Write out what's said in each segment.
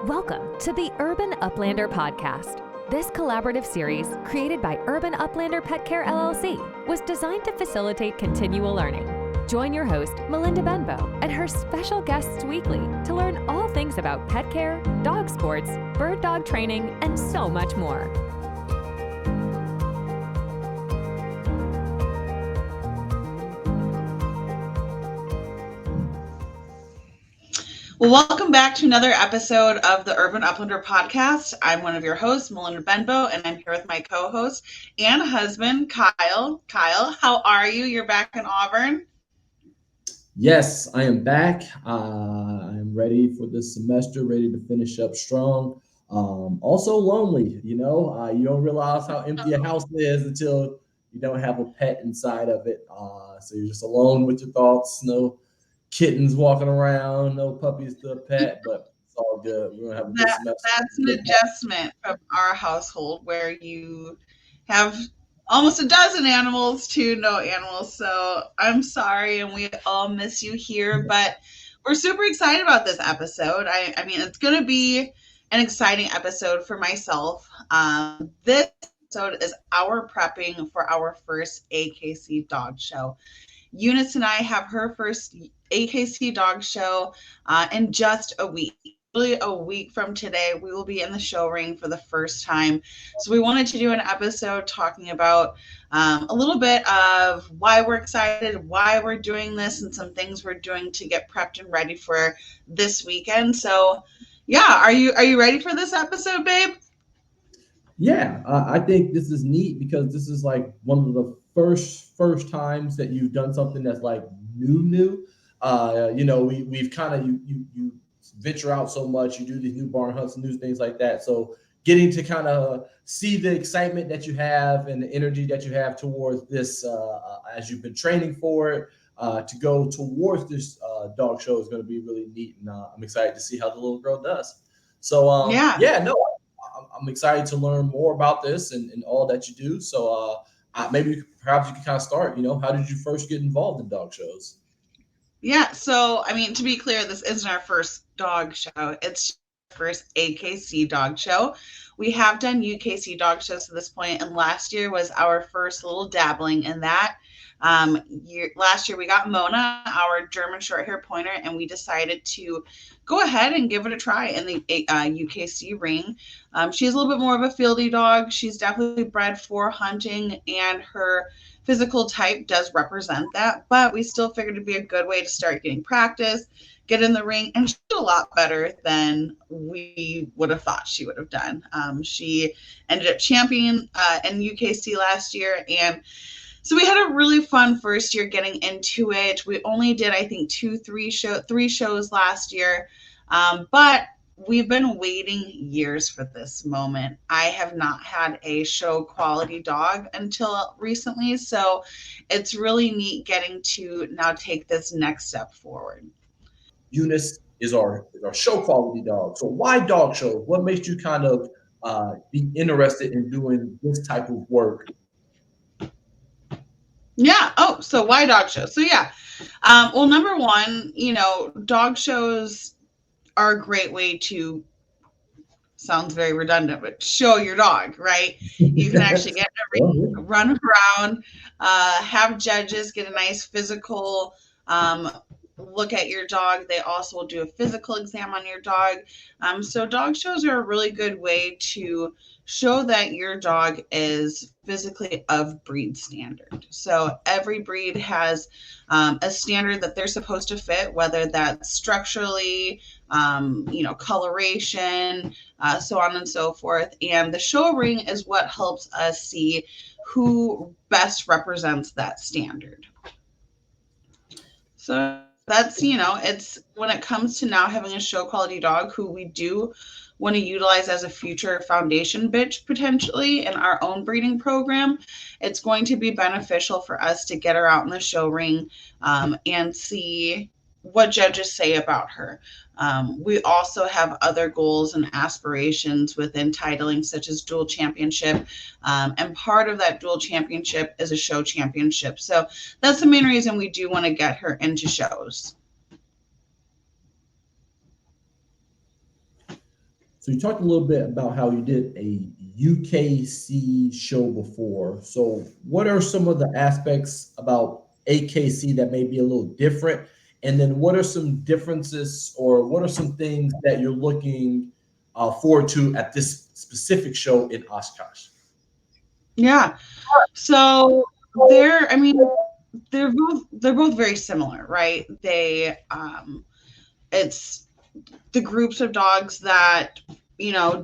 Welcome to the Urban Uplander podcast. This collaborative series, created by Urban Uplander Pet Care LLC, was designed to facilitate continual learning. Join your host, Melinda Benbow, and her special guests weekly to learn all things about pet care, dog sports, bird dog training, and so much more. Well, welcome back to another episode of the Urban Uplander podcast. I'm one of your hosts, Melinda Benbow, and I'm here with my co-host and husband, Kyle. Kyle, how are you? You're back in Auburn. Yes, I am back. I'm ready for this semester, ready to finish up strong. Also lonely, you don't realize how empty a house is until you don't have a pet inside of it. So you're just alone with your thoughts, no kittens walking around, no puppies to a pet, but it's all good. We're gonna have a good semester. That's an adjustment from our household where you have almost a dozen animals to no animals. So I'm sorry, and we all miss you here, but we're super excited about this episode. I mean, it's going to be an exciting episode for myself. This episode is our prepping for our first AKC dog show. Eunice and I have her first AKC dog show in just a week. Really a week from today, we will be in the show ring for the first time. So we wanted to do an episode talking about a little bit of why we're excited, why we're doing this, and some things we're doing to get prepped and ready for this weekend. So yeah, are you ready for this episode, babe? Yeah, I think this is neat because this is like one of the first times that you've done something that's like new. We've kind of you venture out so much, you do these new barn hunts and new things like that. So getting to kind of see the excitement that you have and the energy that you have towards this as you've been training for it to go towards this dog show is going to be really neat, and I'm excited to see how the little girl does. So I'm excited to learn more about this and all that you do. So perhaps you can kind of start. How did you first get involved in dog shows? Yeah, so I mean, to be clear, this isn't our first dog show. It's our first AKC dog show. We have done UKC dog shows to this point, and last year was our first little dabbling in that. Last year we got Mona, our German Shorthair Pointer, and we decided to go ahead and give it a try in the UKC ring. She's a little bit more of a fieldy dog. She's definitely bred for hunting, and her physical type does represent that, but we still figured it'd be a good way to start getting practice, get in the ring, and she's a lot better than we would have thought she would have done. She ended up championing in UKC last year, and so we had a really fun first year getting into it. We only did, I think, three shows last year, but we've been waiting years for this moment. I have not had a show quality dog until recently, so it's really neat getting to now take this next step forward. Eunice is our show quality dog. So why dog shows? What makes you kind of be interested in doing this type of work? Yeah. Oh, so why dog shows? So yeah. Well, number one, dog shows are a great way to, sounds very redundant, but show your dog, right? You can actually get in a ring, run around, have judges get a nice physical look at your dog. They also will do a physical exam on your dog. So dog shows are a really good way to show that your dog is physically of breed standard. So every breed has a standard that they're supposed to fit, whether that's structurally, coloration, so on and so forth. And the show ring is what helps us see who best represents that standard. So that's, it's when it comes to now having a show quality dog who we do want to utilize as a future foundation bitch potentially in our own breeding program, it's going to be beneficial for us to get her out in the show ring and see what judges say about her. We also have other goals and aspirations within titling, such as dual championship. And part of that dual championship is a show championship. So that's the main reason we do want to get her into shows. So you talked a little bit about how you did a UKC show before. So what are some of the aspects about AKC that may be a little different? And then what are some differences, or what are some things that you're looking forward to at this specific show in Oshkosh? Yeah. So they're, I mean, they're both very similar, right? It's the groups of dogs that,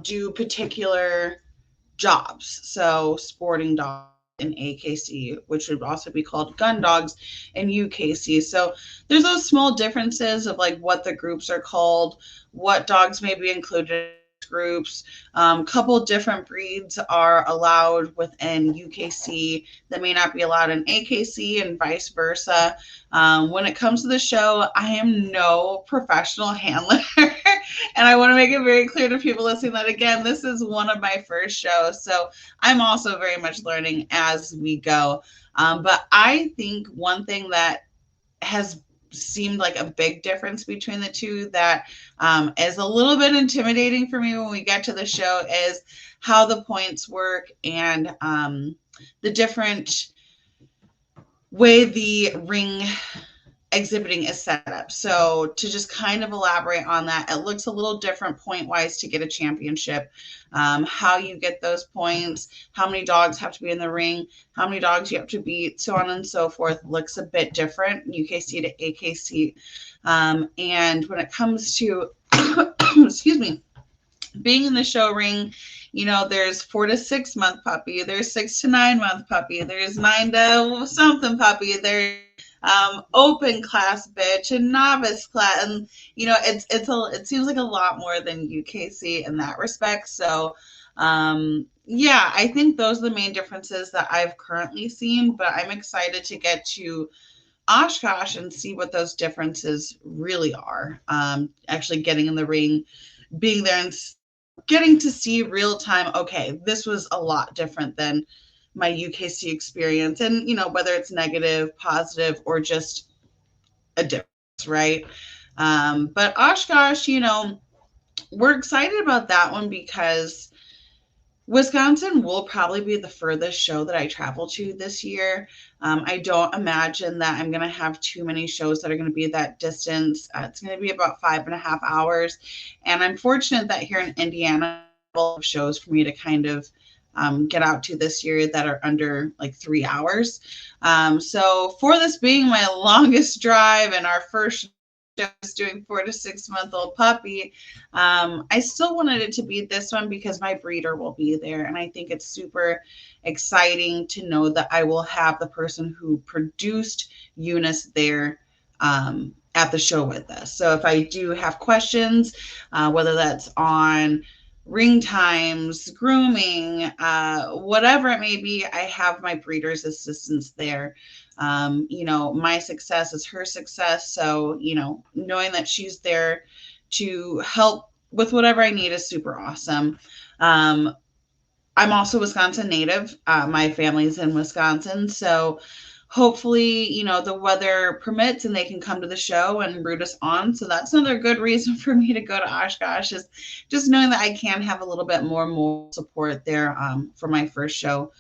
do particular jobs. So sporting dogs in AKC, which would also be called gun dogs in UKC. So there's those small differences of like what the groups are called, what dogs may be included in groups. Couple different breeds are allowed within UKC that may not be allowed in AKC, and vice versa. When it comes to the show, I am no professional handler. And I want to make it very clear to people listening that, again, this is one of my first shows. So I'm also very much learning as we go. But I think one thing that has seemed like a big difference between the two that is a little bit intimidating for me when we get to the show is how the points work, and the different way the ring exhibiting is set up. So to just kind of elaborate on that, it looks a little different point wise to get a championship. How you get those points, how many dogs have to be in the ring, how many dogs you have to beat, so on and so forth, looks a bit different UKC to AKC. And when it comes to excuse me, being in the show ring, there's 4 to 6 month puppy, there's 6 to 9 month puppy, there's 9 to something puppy, there's open class bitch and novice class, and it seems like a lot more than UKC in that respect. So yeah, I think those are the main differences that I've currently seen, but I'm excited to get to Oshkosh and see what those differences really are. Actually getting in the ring, being there, and getting to see real time, okay, this was a lot different than my UKC experience, and whether it's negative, positive, or just a difference, right? But Oshkosh, we're excited about that one because Wisconsin will probably be the furthest show that I travel to this year. I don't imagine that I'm going to have too many shows that are going to be that distance. It's going to be about 5.5 hours. And I'm fortunate that here in Indiana, shows for me to kind of get out to this year that are under like 3 hours. So for this being my longest drive and our first shows doing 4 to 6 month old puppy, I still wanted it to be this one because my breeder will be there. And I think it's super exciting to know that I will have the person who produced Eunice there at the show with us. So if I do have questions, whether that's on ring times, grooming, whatever it may be, I have my breeder's assistance there. My success is her success. So, knowing that she's there to help with whatever I need is super awesome. I'm also Wisconsin native. My family's in Wisconsin. So hopefully, the weather permits and they can come to the show and root us on. So that's another good reason for me to go to Oshkosh, is just knowing that I can have a little bit more support there for my first show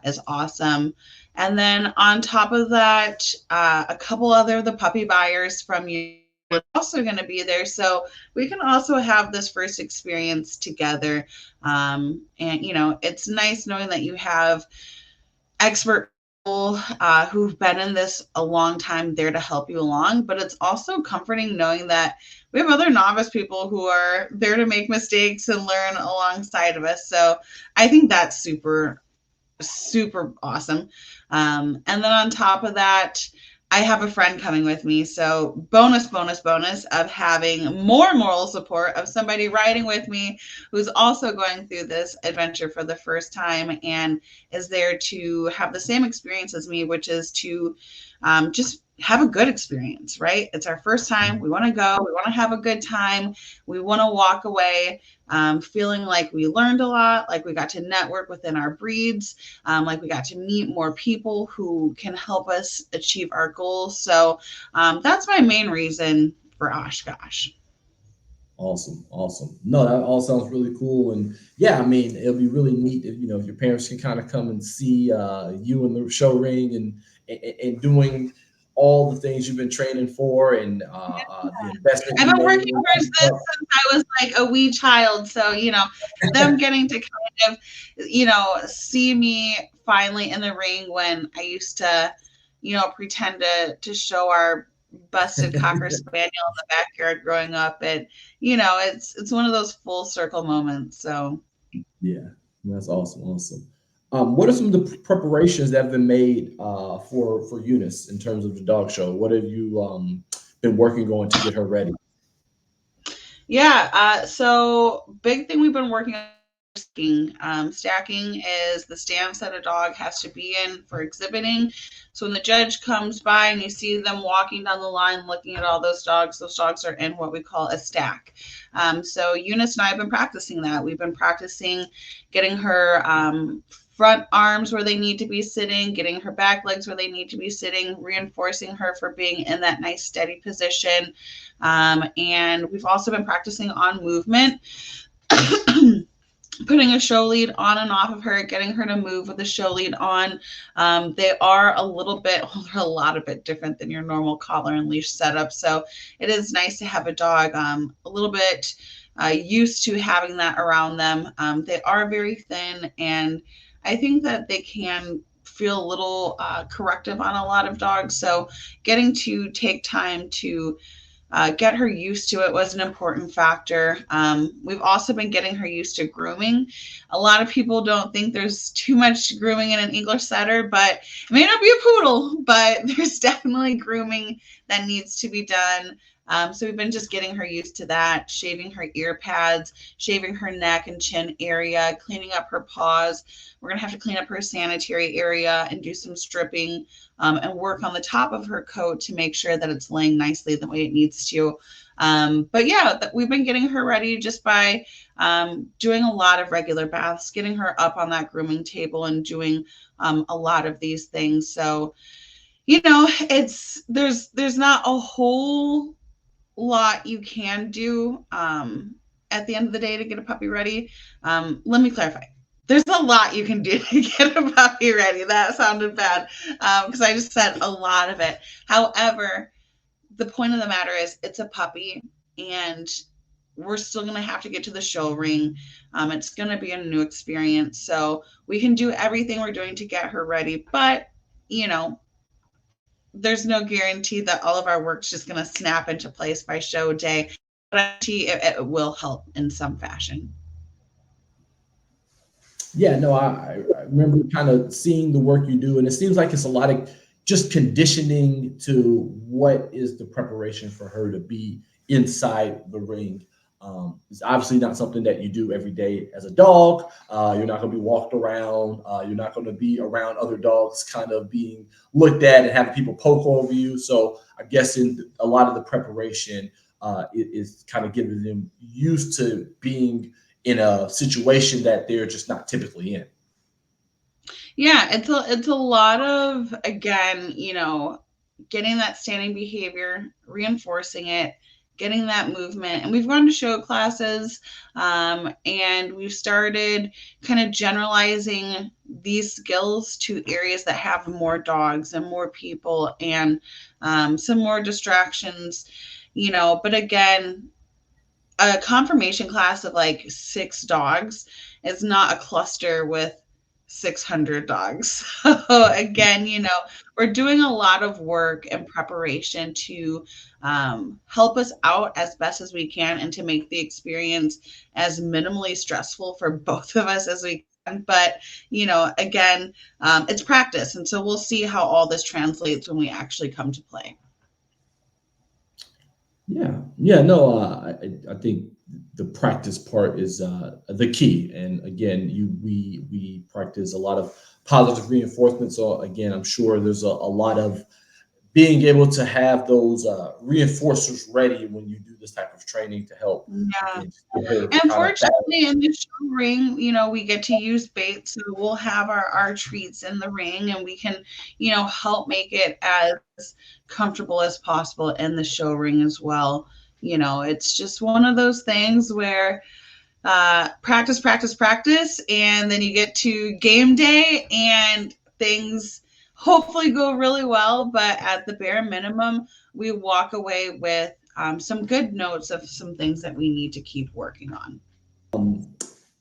is awesome. And then on top of that, a couple other the puppy buyers from you are also going to be there. So we can also have this first experience together. And, it's nice knowing that you have expert who've been in this a long time there to help you along, but it's also comforting knowing that we have other novice people who are there to make mistakes and learn alongside of us. So I think that's super, super awesome. And then on top of that, I have a friend coming with me. So bonus of having more moral support of somebody riding with me who's also going through this adventure for the first time and is there to have the same experience as me, which is to just have a good experience, right? It's our first time. We want to go. We want to have a good time. We want to walk away feeling like we learned a lot, like we got to network within our breeds, like we got to meet more people who can help us achieve our goals. So that's my main reason for Oshkosh. Awesome. No, that all sounds really cool. And yeah, I mean, it'll be really neat if, if your parents can kind of come and see you in the show ring and doing all the things you've been training for and the investment I've you been made. working towards this since I was like a wee child. So, them getting to kind of, see me finally in the ring when I used to, pretend to show our busted Cocker Spaniel in the backyard growing up. And, it's one of those full circle moments. So, Yeah, that's awesome. What are some of the preparations that have been made for Eunice in terms of the dog show? What have you been working on to get her ready? yeah. So big thing we've been working on stacking. Stacking is the stance that a dog has to be in for exhibiting. So when the judge comes by and you see them walking down the line looking at all those dogs are in what we call a stack. So Eunice and I have been practicing that. We've been practicing getting her front arms where they need to be sitting, getting her back legs where they need to be sitting, reinforcing her for being in that nice steady position. And we've also been practicing on movement. Putting a show lead on and off of her, getting her to move with the show lead on. They are a lot of bit different than your normal collar and leash setup. So it is nice to have a dog a little bit used to having that around them. They are very thin, and I think that they can feel a little corrective on a lot of dogs. So getting to take time to get her used to it was an important factor. We've also been getting her used to grooming. A lot of people don't think there's too much grooming in an English setter, but it may not be a poodle, but there's definitely grooming that needs to be done. So we've been just getting her used to that, shaving her ear pads, shaving her neck and chin area, cleaning up her paws. We're going to have to clean up her sanitary area and do some stripping and work on the top of her coat to make sure that it's laying nicely the way it needs to. But yeah, we've been getting her ready just by doing a lot of regular baths, getting her up on that grooming table and doing a lot of these things. So, there's not a whole lot you can do at the end of the day to get a puppy ready. Let me clarify. There's a lot you can do to get a puppy ready. That sounded bad because I just said a lot of it. However, the point of the matter is it's a puppy and we're still going to have to get to the show ring. It's going to be a new experience. So we can do everything we're doing to get her ready. But, there's no guarantee that all of our work's just going to snap into place by show day. But I guarantee it will help in some fashion. Yeah, no, I remember kind of seeing the work you do, and it seems like it's a lot of just conditioning to what is the preparation for her to be inside the ring. It's obviously not something that you do every day as a dog. You're not going to be walked around. You're not going to be around other dogs kind of being looked at and having people poke over you. So I'm guessing a lot of the preparation is kind of getting them used to being in a situation that they're just not typically in. Yeah, it's a lot of, again, getting that standing behavior, reinforcing it, getting that movement. And we've gone to show classes and we've started kind of generalizing these skills to areas that have more dogs and more people and some more distractions, but again, a confirmation class of like 6 dogs is not a cluster with 600 dogs. So again, we're doing a lot of work and preparation to help us out as best as we can and to make the experience as minimally stressful for both of us as we can. But, again, it's practice. And so we'll see how all this translates when we actually come to play. Yeah, no, I think the practice part is the key. And again, we practice a lot of positive reinforcement. So again, I'm sure there's a lot of being able to have those reinforcers ready when you do this type of training to help. Yeah. Again, get her And kind of fortunately, in the show ring, we get to use bait. So we'll have our treats in the ring and we can, help make it as comfortable as possible in the show ring as well. it's just one of those things where practice, practice, practice, and then you get to game day and things hopefully go really well, but at the bare minimum, we walk away with some good notes of some things that we need to keep working on.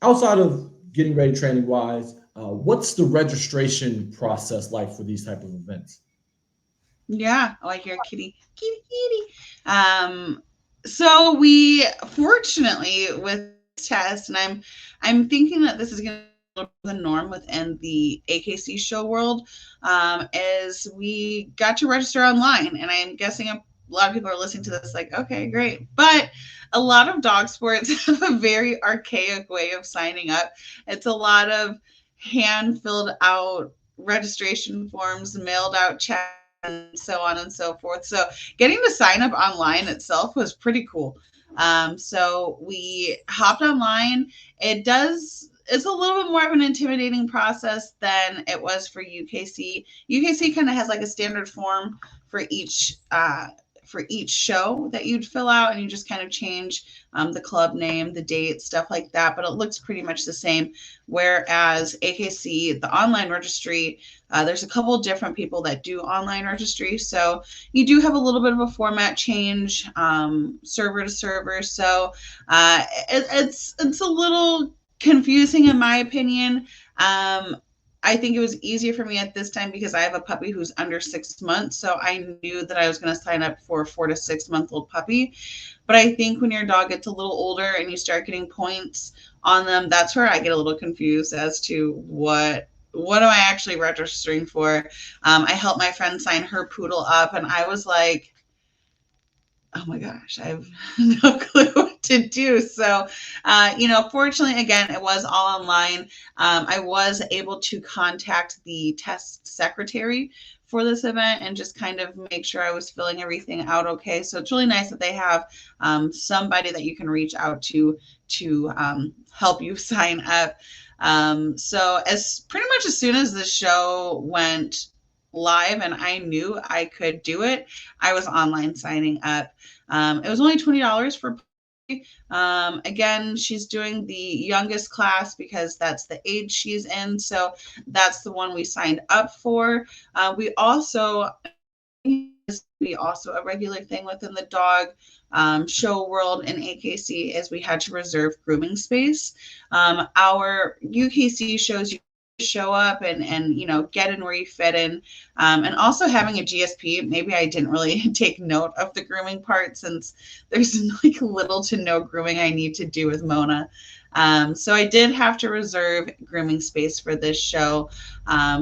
Outside of getting ready training wise, what's the registration process like for these type of events? Yeah. Oh, I hear kitty, kitty, kitty. So we fortunately with this test, and I'm thinking that this is going to be the norm within the AKC show world, is we got to register online, and I'm guessing a lot of people are listening to this like, okay, great, but a lot of dog sports have a very archaic way of signing up. It's a lot of hand filled out registration forms, mailed out checks, and so on and so forth. So getting to sign up online itself was pretty cool. So we hopped online. It's a little bit more of an intimidating process than it was for UKC. UKC kind of has like a standard form for each show that you'd fill out, and you just kind of change the club name, the date, stuff like that, but it looks pretty much the same. Whereas AKC, the online registry, there's a couple different people that do online registry, so you do have a little bit of a format change, server to server, so it's a little confusing in my opinion. I think it was easier for me at this time because I have a puppy who's under 6 months. So I knew that I was going to sign up for a 4 to 6 month old puppy. But I think when your dog gets a little older and you start getting points on them, that's where I get a little confused as to what am I actually registering for. I helped my friend sign her poodle up, and I was like, oh my gosh, I have no clue what to do. So, fortunately, again, it was all online. I was able to contact the test secretary for this event and just kind of make sure I was filling everything out okay. So it's really nice that they have somebody that you can reach out to help you sign up. So pretty much as soon as the show went live and I knew I could do it, I was online signing up. It was only $20 for again, she's doing the youngest class because that's the age she's in, so that's the one we signed up for. We also a regular thing within the dog show world in AKC is we had to reserve grooming space. Our UKC shows you show up and get in where you fit in, and also having a GSP. Maybe I didn't really take note of the grooming part since there's like little to no grooming I need to do with Mona. So I did have to reserve grooming space for this show.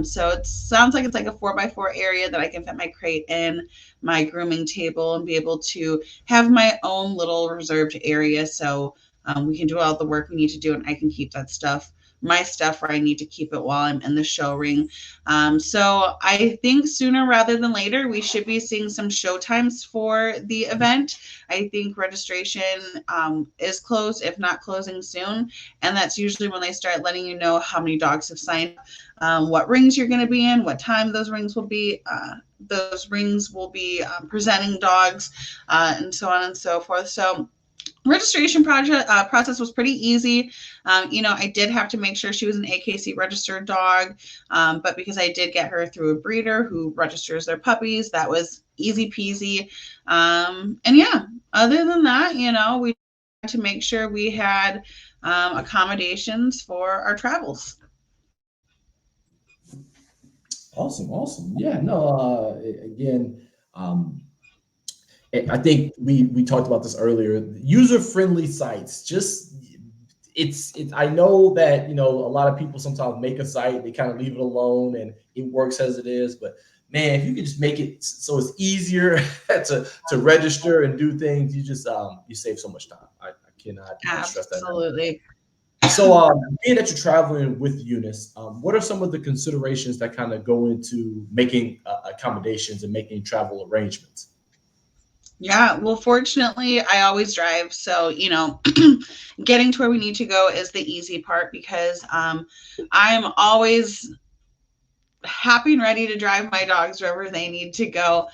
So it sounds like it's like a 4x4 area that I can fit my crate in, my grooming table, and be able to have my own little reserved area. So we can do all the work we need to do, and I can keep my stuff where I need to keep it while I'm in the show ring. So I think sooner rather than later, we should be seeing some show times for the event. I think registration is closed, if not closing soon. And that's usually when they start letting you know how many dogs have signed up, what rings you're going to be in, what time those rings will be. Those rings will be presenting dogs, and so on and so forth. So registration process was pretty easy. I did have to make sure she was an AKC registered dog, but because I did get her through a breeder who registers their puppies, that was easy peasy. And yeah, other than that, we had to make sure we had accommodations for our travels. Awesome. Yeah, no, again, I think we talked about this earlier. User-friendly sites, just it's I know that a lot of people sometimes make a site, they kind of leave it alone and it works as it is. But man, if you could just make it so it's easier to register and do things, you just you save so much time. I cannot stress that. Absolutely. So being that you're traveling with Eunice, what are some of the considerations that kind of go into making accommodations and making travel arrangements? Yeah, well, fortunately, I always drive. So, getting to where we need to go is the easy part because I'm always happy and ready to drive my dogs wherever they need to go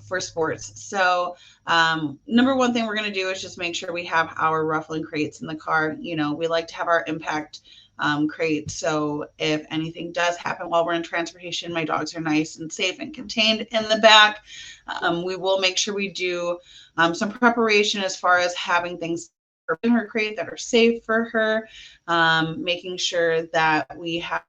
for sports. So number one thing we're going to do is just make sure we have our ruffling crates in the car. You know, we like to have our impact crate. So if anything does happen while we're in transportation, my dogs are nice and safe and contained in the back. We will make sure we do some preparation as far as having things in her crate that are safe for her, making sure that we have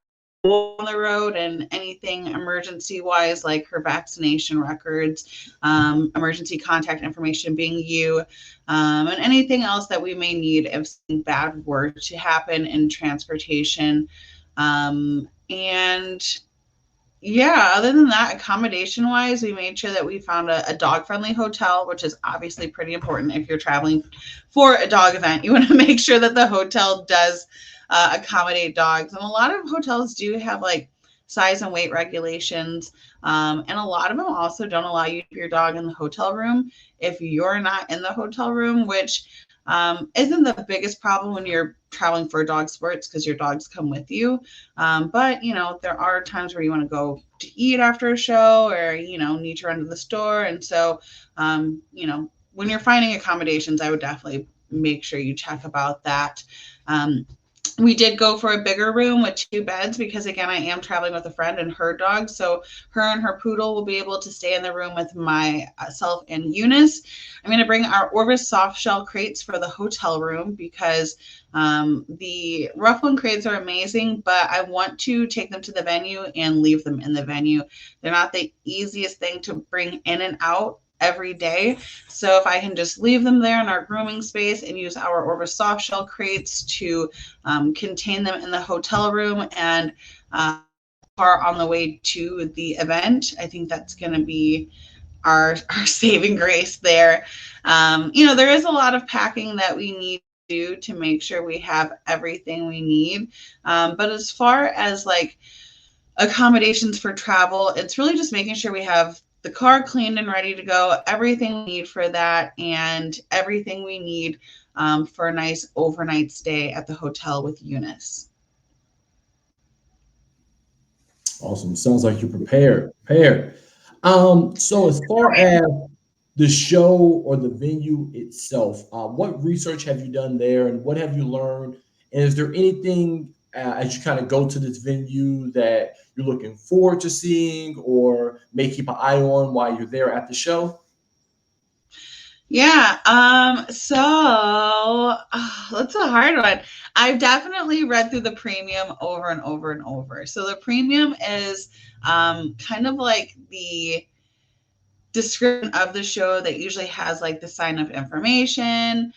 on the road and anything emergency wise, like her vaccination records, emergency contact information being you, and anything else that we may need if something bad were to happen in transportation. And yeah, other than that, accommodation wise, we made sure that we found a dog friendly hotel, which is obviously pretty important if you're traveling for a dog event. You want to make sure that the hotel does accommodate dogs. And a lot of hotels do have like size and weight regulations. And a lot of them also don't allow you to keep your dog in the hotel room if you're not in the hotel room, which isn't the biggest problem when you're traveling for dog sports because your dogs come with you. But, you know, there are times where you want to go to eat after a show or, you know, need to run to the store. And so, you know, when you're finding accommodations, I would definitely make sure you check about that. We did go for a bigger room with 2 beds because, again, I am traveling with a friend and her dog. So her and her poodle will be able to stay in the room with myself and Eunice. I'm going to bring our Orbis soft shell crates for the hotel room because the Rufflin crates are amazing, but I want to take them to the venue and leave them in the venue. They're not the easiest thing to bring in and out every day. So if I can just leave them there in our grooming space and use our Orbis soft shell crates to contain them in the hotel room and are on the way to the event, I think that's going to be our saving grace there. You know, there is a lot of packing that we need to do to make sure we have everything we need. But as far as like accommodations for travel, it's really just making sure we have the car cleaned and ready to go, everything we need for that, and everything we need for a nice overnight stay at the hotel with Eunice. Awesome. Sounds like you're prepared. So as far as the show or the venue itself, what research have you done there, and what have you learned? And is there anything as you kind of go to this venue that you're looking forward to seeing, or may keep an eye on while you're there at the show? Yeah. That's a hard one. I've definitely read through the premium over and over and over. So the premium is kind of like the description of the show that usually has like the sign up information,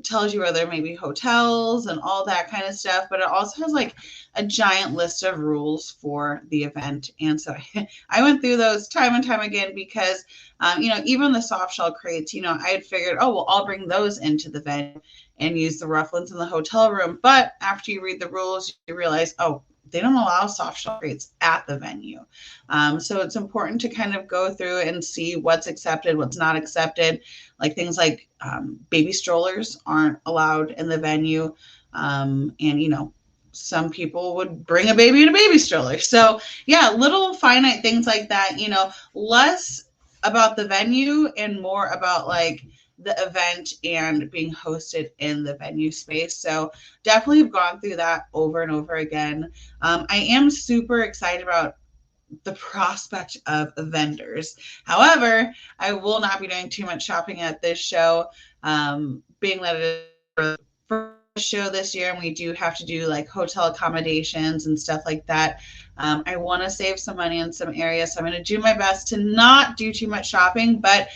tells you where there may be hotels and all that kind of stuff, but it also has like a giant list of rules for the event. And so I went through those time and time again because you know, even the soft shell crates, you know, I had figured, oh well, I'll bring those into the venue and use the Rufflins in the hotel room. But after you read the rules, you realize, oh, they don't allow soft shell crates at the venue. So it's important to kind of go through and see what's accepted, what's not accepted. Like things like baby strollers aren't allowed in the venue. And, you know, some people would bring a baby in a baby stroller. So yeah, little finite things like that, you know, less about the venue and more about like the event and being hosted in the venue space. So definitely have gone through that over and over again. I am super excited about the prospect of vendors. However, I will not be doing too much shopping at this show, being that it is the first show this year and we do have to do like hotel accommodations and stuff like that. I want to save some money in some areas, so I'm going to do my best to not do too much shopping. But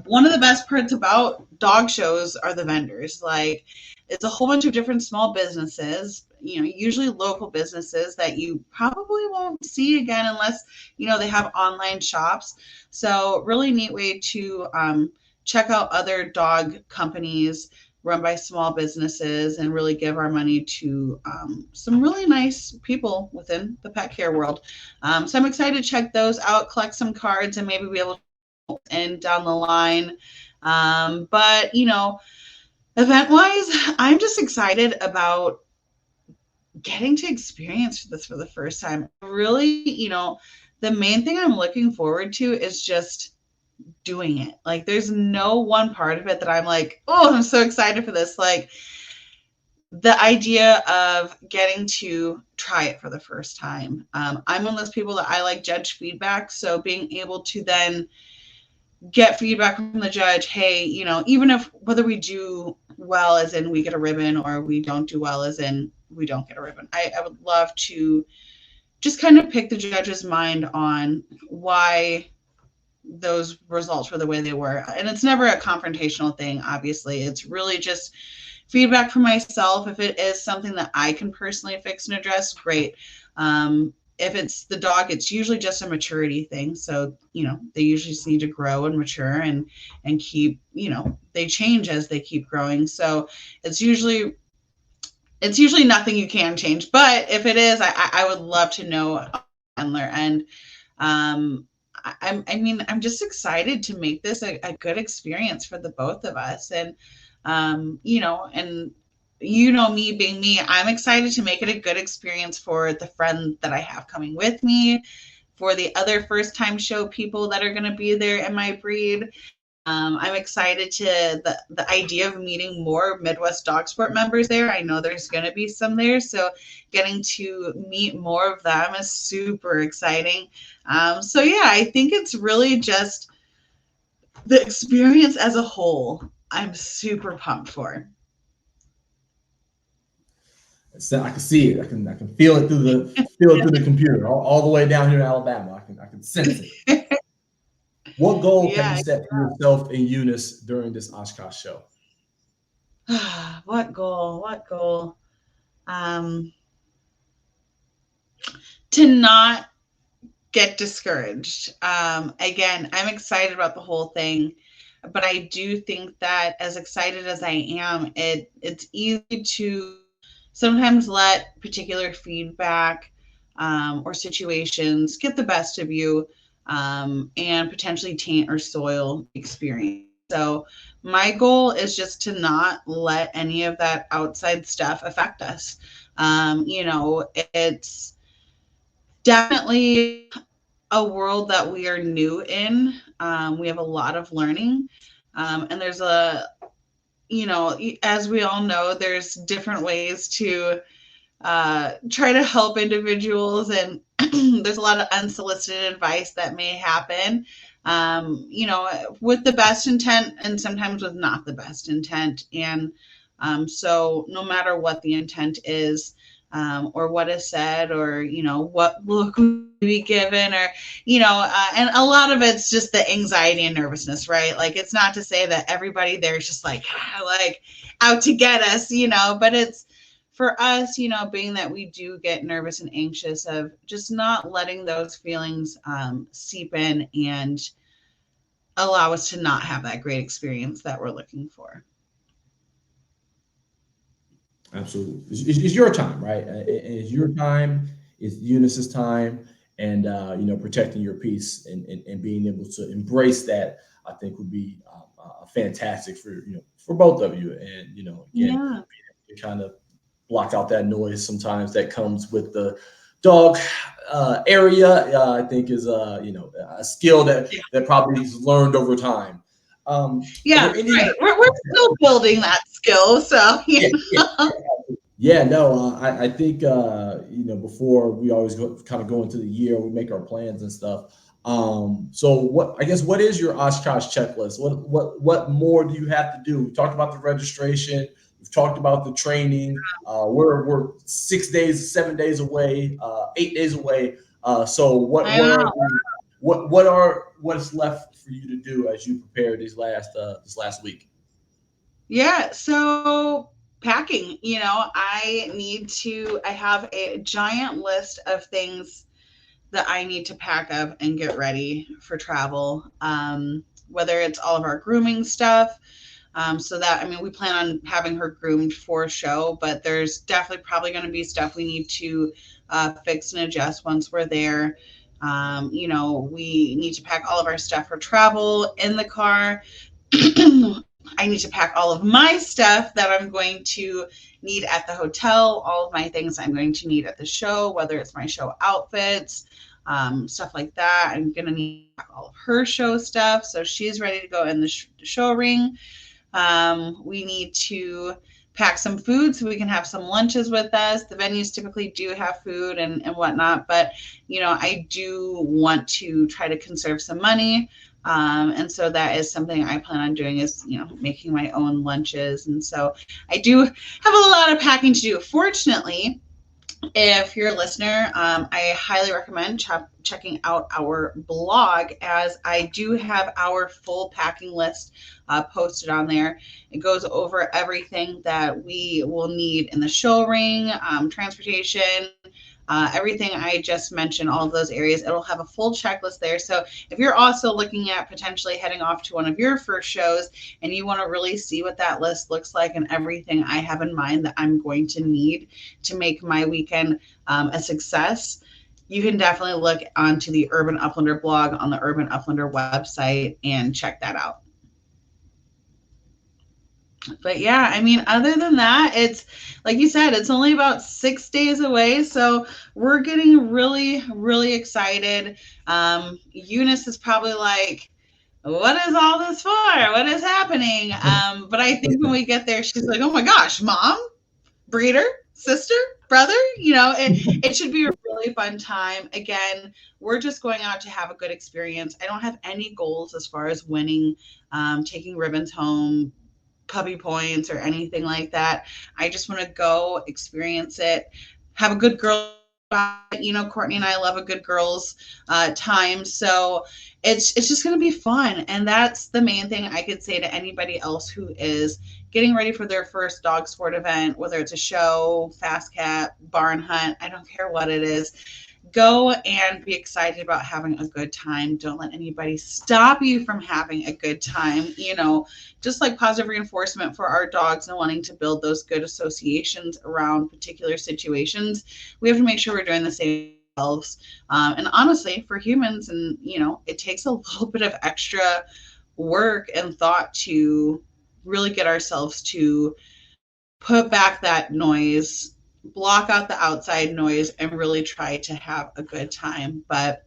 one of the best parts about dog shows are the vendors. Like, it's a whole bunch of different small businesses, you know, usually local businesses that you probably won't see again unless, you know, they have online shops. So really neat way to check out other dog companies run by small businesses and really give our money to some really nice people within the pet care world. So I'm excited to check those out, collect some cards, and maybe be able to end down the line. But, you know, event-wise, I'm just excited about getting to experience this for the first time. Really, the main thing I'm looking forward to is just doing it. Like, there's no one part of it that I'm like, oh, I'm so excited for this. Like, the idea of getting to try it for the first time. I'm one of those people that I like judge feedback. So being able to then get feedback from the judge, hey, even if whether we do well as in we get a ribbon or we don't do well as in we don't get a ribbon, I would love to just kind of pick the judge's mind on why those results were the way they were. And it's never a confrontational thing, obviously. It's really just feedback for myself. If it is something that I can personally fix and address, great. If it's the dog, it's usually just a maturity thing. So, they usually just need to grow and mature and keep, they change as they keep growing. So it's usually nothing you can change. But if it is, I would love to know and I'm just excited to make this a good experience for the both of us. And, and me being me, I'm excited to make it a good experience for the friend that I have coming with me, for the other first time show people that are going to be there in my breed. I'm excited to the idea of meeting more Midwest Dog Sport members there. I know there's going to be some there, so getting to meet more of them is super exciting. So yeah, I think it's really just the experience as a whole. I'm super pumped for. So I can see it. I can feel it through the computer all the way down here in Alabama. I can sense it. What goal have you set for yourself and Eunice during this Oshkosh show? What goal? To not get discouraged. Again, I'm excited about the whole thing, but I do think that as excited as I am, it's easy to sometimes let particular feedback or situations get the best of you and potentially taint or soil experience. So my goal is just to not let any of that outside stuff affect us. It's definitely a world that we are new in. We have a lot of learning. And there's as we all know, there's different ways to try to help individuals, and there's a lot of unsolicited advice that may happen, with the best intent and sometimes with not the best intent. And so no matter what the intent is, or what is said, or, what look will be given, or, and a lot of it's just the anxiety and nervousness, right? Like, it's not to say that everybody there is just like out to get us, but it's for us, being that we do get nervous and anxious, of just not letting those feelings seep in and allow us to not have that great experience that we're looking for. Absolutely. It's your time, right? It's your time. It's Eunice's time. And, protecting your peace and being able to embrace that, I think would be fantastic for both of you. And, again, being able to kind of block out that noise sometimes that comes with the dog area, I think is, a skill that probably is learned over time. Right. We're still building that skill. So, I think, before we always go into the year, we make our plans and stuff. So what is your Oshkosh checklist? What more do you have to do? We talked about the registration. We've talked about the training. We're 6 days, 7 days away, 8 days away. So what's left for you to do as you prepare this last week? Yeah. So packing, I have a giant list of things that I need to pack up and get ready for travel. Whether it's all of our grooming stuff. So that, we plan on having her groomed for show, but there's definitely probably going to be stuff we need to fix and adjust once we're there. We need to pack all of our stuff for travel in the car. I need to pack all of my stuff that I'm going to need at the hotel, all of my things I'm going to need at the show, whether it's my show outfits, stuff like that. I'm going to need all of her show stuff. So she's ready to go in the show ring. We need to pack some food so we can have some lunches with us. The venues typically do have food and whatnot, but I do want to try to conserve some money. And so that is something I plan on doing is, making my own lunches. And so I do have a lot of packing to do. Fortunately, if you're a listener, I highly recommend checking out our blog, as I do have our full packing list posted on there. It goes over everything that we will need in the show ring, transportation, everything I just mentioned, all of those areas. It'll have a full checklist there. So if you're also looking at potentially heading off to one of your first shows and you want to really see what that list looks like and everything I have in mind that I'm going to need to make my weekend a success, you can definitely look onto the Urban Uplander blog on the Urban Uplander website and check that out. But yeah, I mean, other than that, it's like you said, it's only about 6 days away. So we're getting really, really excited. Eunice is probably like, what is all this for? What is happening? But I think when we get there, she's like, oh my gosh, mom, breeder, sister, brother, it should be a really fun time. Again, we're just going out to have a good experience. I don't have any goals as far as winning, taking ribbons home, puppy points, or anything like that. I just want to go experience it, have a good girl. Courtney and I love a good girls time. So it's just going to be fun. And that's the main thing I could say to anybody else who is getting ready for their first dog sport event, whether it's a show, fast cat, barn hunt, I don't care what it is. Go and be excited about having a good time. Don't let anybody stop you from having a good time. Just like positive reinforcement for our dogs and wanting to build those good associations around particular situations, we have to make sure we're doing the same ourselves. And honestly, for humans, and it takes a little bit of extra work and thought to really get ourselves to put back that noise, block out the outside noise, and really try to have a good time. But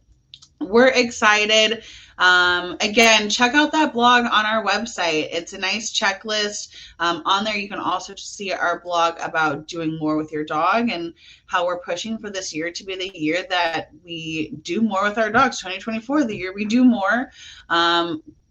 we're excited. Again, check out that blog on our website. It's a nice checklist. On there, you can also see our blog about doing more with your dog and how we're pushing for this year to be the year that we do more with our dogs. 2024, the year we do more.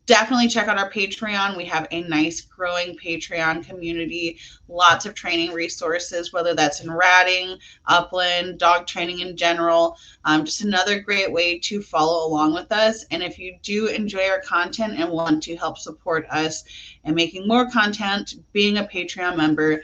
Definitely check out our Patreon. We have a nice growing Patreon community, lots of training resources, whether that's in ratting, upland, dog training in general. Just another great way to follow along with us. And if you do enjoy our content and want to help support us in making more content, being a Patreon member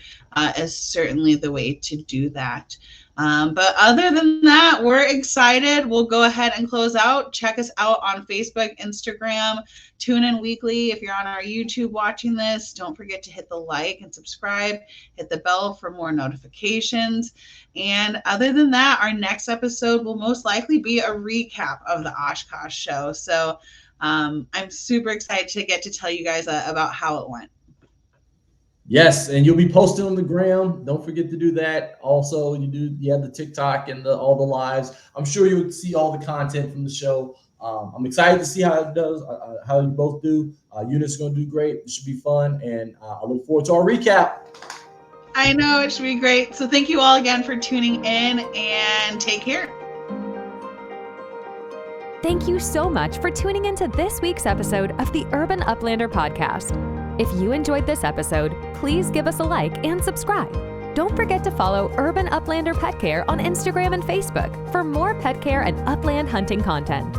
is certainly the way to do that. But other than that, we're excited. We'll go ahead and close out. Check us out on Facebook, Instagram, tune in weekly. If you're on our YouTube watching this, don't forget to hit the like and subscribe, hit the bell for more notifications. And other than that, our next episode will most likely be a recap of the Oshkosh show. So I'm super excited to get to tell you guys about how it went. Yes, and you'll be posting on the gram. Don't forget to do that. Also, you have the TikTok and all the lives. I'm sure you'll see all the content from the show. I'm excited to see how it does, how you both do. Eunice is going to do great. It should be fun, and I look forward to our recap. I know, it should be great. So thank you all again for tuning in, and take care. Thank you so much for tuning into this week's episode of the Urban Uplander podcast. If you enjoyed this episode, please give us a like and subscribe. Don't forget to follow Urban Uplander Pet Care on Instagram and Facebook for more pet care and upland hunting content.